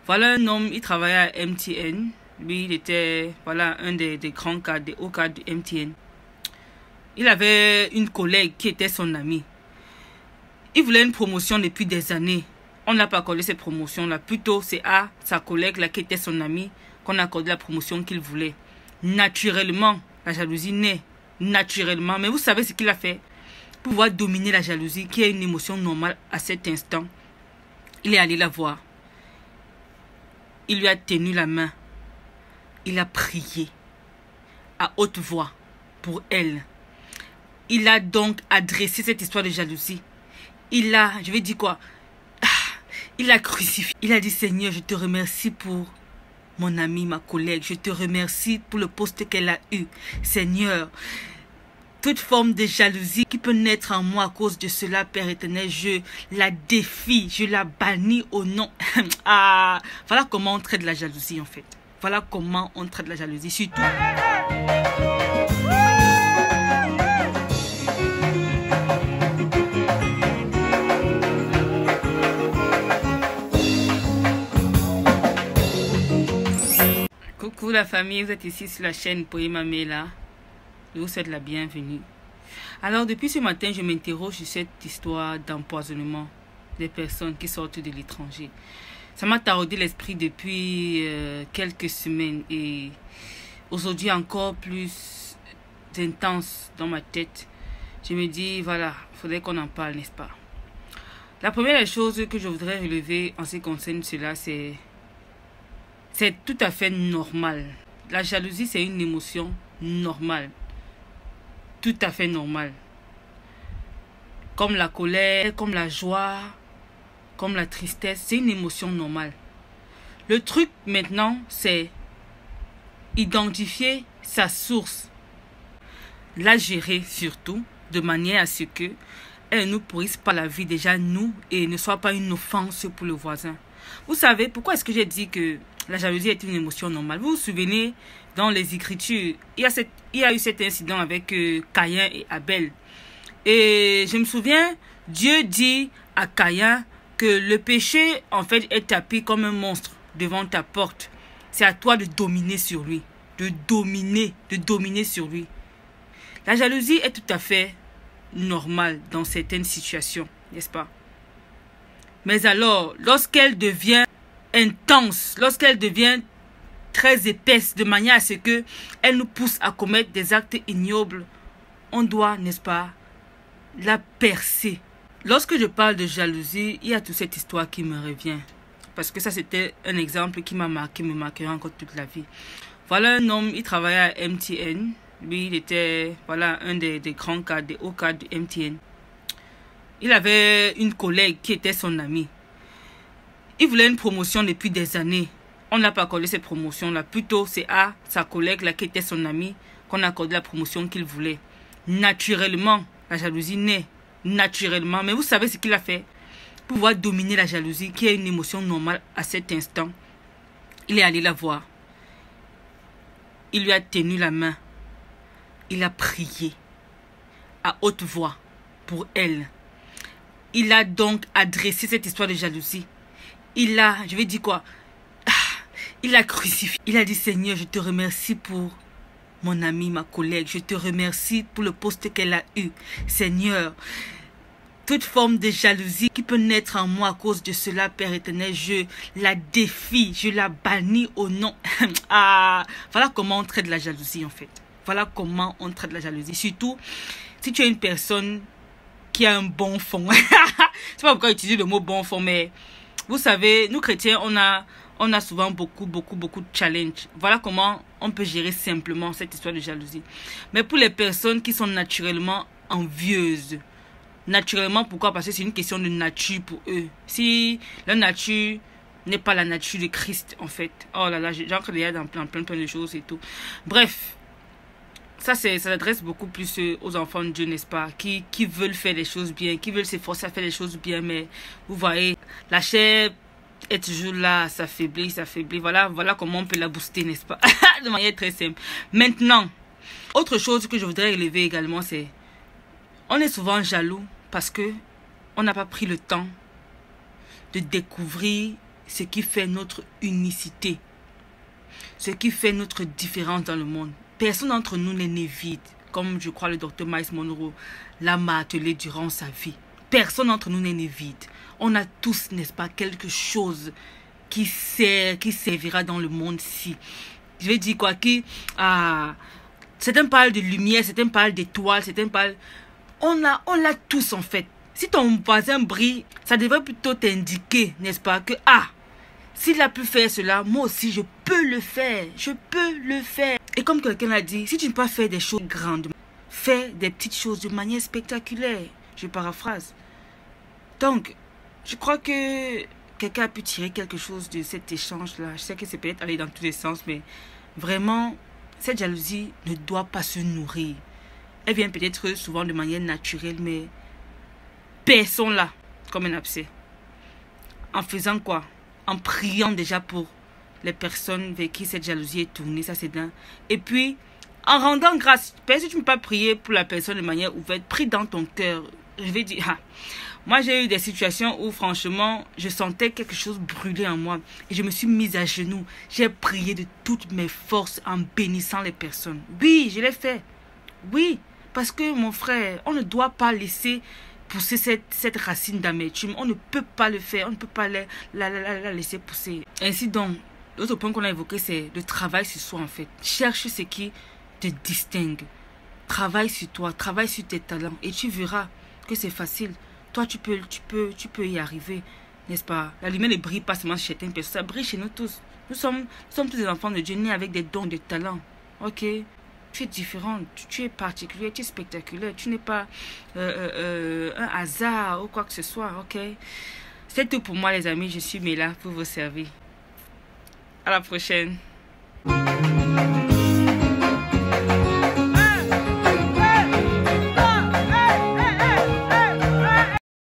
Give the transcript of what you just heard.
Voilà un homme, il travaillait à MTN. Lui, il était voilà, un des grands cadres, des hauts cadres de MTN. Il avait une collègue qui était son amie. Il voulait une promotion depuis des années. On n'a pas accordé cette promotion-là. Plutôt, c'est à sa collègue là, qui était son amie qu'on a accordé la promotion qu'il voulait. Naturellement, la jalousie naît. Naturellement. Mais vous savez ce qu'il a fait? Pour pouvoir dominer la jalousie, qui est une émotion normale à cet instant, il est allé la voir. Il lui a tenu la main. Il a prié à haute voix pour elle. Il a donc adressé cette histoire de jalousie. Il a, je vais dire quoi? Il a crucifié. Il a dit, Seigneur, je te remercie pour mon amie, ma collègue. Je te remercie pour le poste qu'elle a eu. Seigneur, toute forme de jalousie qui peut naître en moi à cause de cela, Père éternel, je la défie, je la bannis au nom. Voilà comment on traite la jalousie en fait. Voilà comment on traite la jalousie. Surtout. Coucou la famille, vous êtes ici sur la chaîne Poema Mela. Je vous souhaite la bienvenue. Alors depuis ce matin, je m'interroge sur cette histoire d'empoisonnement des personnes qui sortent de l'étranger. Ça m'a taraudé l'esprit depuis quelques semaines et aujourd'hui encore plus intense dans ma tête. Je me dis, voilà, il faudrait qu'on en parle, n'est-ce pas? La première chose que je voudrais relever en ce qui concerne cela, c'est tout à fait normal. La jalousie, c'est une émotion normale. Tout à fait normale. Comme la colère, comme la joie, comme la tristesse, c'est une émotion normale. Le truc maintenant, c'est identifier sa source. La gérer surtout, de manière à ce que elle ne nous pourrisse pas la vie déjà nous et ne soit pas une offense pour le voisin. Vous savez, pourquoi est-ce que j'ai dit que la jalousie est une émotion normale? Vous vous souvenez, dans les Écritures, il y a eu cet incident avec Caïn et Abel. Et je me souviens, Dieu dit à Caïn que le péché, en fait, est tapis comme un monstre devant ta porte. C'est à toi de dominer sur lui. De dominer sur lui. La jalousie est tout à fait normale dans certaines situations, n'est-ce pas? Mais alors, lorsqu'elle devient intense, lorsqu'elle devient très épaisse, de manière à ce que elle nous pousse à commettre des actes ignobles, on doit, n'est-ce pas, la percer. Lorsque je parle de jalousie, il y a toute cette histoire qui me revient. Parce que ça, c'était un exemple qui m'a marqué, me marquera encore toute la vie. Voilà un homme, il travaillait à MTN. Lui, il était voilà, un des grands cadres, des hauts cadres de MTN. Il avait une collègue qui était son amie. Il voulait une promotion depuis des années. On n'a pas accordé cette promotion-là. Plutôt, c'est à sa collègue là, qui était son amie qu'on a accordé la promotion qu'il voulait. Naturellement, la jalousie naît. Naturellement. Mais vous savez ce qu'il a fait? Pour pouvoir dominer la jalousie, qui est une émotion normale à cet instant, il est allé la voir. Il lui a tenu la main. Il a prié à haute voix pour elle. Il a donc adressé cette histoire de jalousie. Il a, je vais dire quoi? Il a crucifié. Il a dit, Seigneur, je te remercie pour mon amie, ma collègue. Je te remercie pour le poste qu'elle a eu. Seigneur, toute forme de jalousie qui peut naître en moi à cause de cela, Père éternel, je la défie, je la bannis au nom. Voilà comment on traite la jalousie en fait. Voilà comment on traite la jalousie. Surtout, si tu es une personne qui a un bon fond. Je ne sais pas pourquoi utiliser le mot bon fond, mais vous savez, nous chrétiens, on a souvent beaucoup de challenges. Voilà comment on peut gérer simplement cette histoire de jalousie. Mais pour les personnes qui sont naturellement envieuses, naturellement, pourquoi? Parce que c'est une question de nature pour eux. Si la nature n'est pas la nature de Christ, en fait. Oh là là, j'entre déjà dans plein de choses et tout. Bref. Ça s'adresse beaucoup plus aux enfants de Dieu, n'est-ce pas? Qui veulent faire les choses bien, qui veulent s'efforcer à faire les choses bien, mais vous voyez, la chair est toujours là, s'affaiblit. Voilà comment on peut la booster, n'est-ce pas? De manière très simple. Maintenant, autre chose que je voudrais relever également, c'est on est souvent jaloux parce que on n'a pas pris le temps de découvrir ce qui fait notre unicité, ce qui fait notre différence dans le monde. Personne d'entre nous n'est né vide, comme je crois le docteur Miles Monroe l'a martelé durant sa vie. Personne d'entre nous n'est né vide. On a tous, n'est-ce pas, quelque chose qui servira dans le monde-ci. Je vais dire quoi, certains parlent de lumière, certains parlent d'étoiles, certains parlent... On l'a tous en fait. Si ton voisin brille, ça devrait plutôt t'indiquer, n'est-ce pas, que s'il a pu faire cela, moi aussi je peux le faire. Je peux le faire. Et comme quelqu'un l'a dit, si tu ne peux pas faire des choses grandes, fais des petites choses de manière spectaculaire. Je paraphrase. Donc, je crois que quelqu'un a pu tirer quelque chose de cet échange-là. Je sais que c'est peut-être aller dans tous les sens, mais vraiment, cette jalousie ne doit pas se nourrir. Elle vient peut-être souvent de manière naturelle, mais perçons-la comme un abcès. En faisant quoi? En priant déjà pour les personnes vers qui cette jalousie est tournée, ça c'est d'un. Et puis, en rendant grâce. Si tu ne peux pas prier pour la personne de manière ouverte, prie dans ton cœur. Je vais dire, moi j'ai eu des situations où franchement, je sentais quelque chose brûler en moi. Et je me suis mise à genoux. J'ai prié de toutes mes forces en bénissant les personnes. Oui, je l'ai fait. Oui, parce que mon frère, on ne doit pas laisser pousser cette racine d'amertume. On ne peut pas le faire. On ne peut pas la laisser pousser. Ainsi donc, l'autre point qu'on a évoqué, c'est le travail sur soi en fait. Cherche ce qui te distingue. Travaille sur toi, travaille sur tes talents. Et tu verras que c'est facile. Toi, tu peux y arriver. N'est-ce pas? La lumière ne brille pas seulement chez certaines personnes. Ça brille chez nous tous. Nous sommes tous des enfants de Dieu nés avec des dons, des talents. Ok? Tu es différent, tu es particulier, tu es spectaculaire, tu n'es pas un hasard ou quoi que ce soit, ok? C'est tout pour moi les amis, je suis Mela pour vous servir. À la prochaine.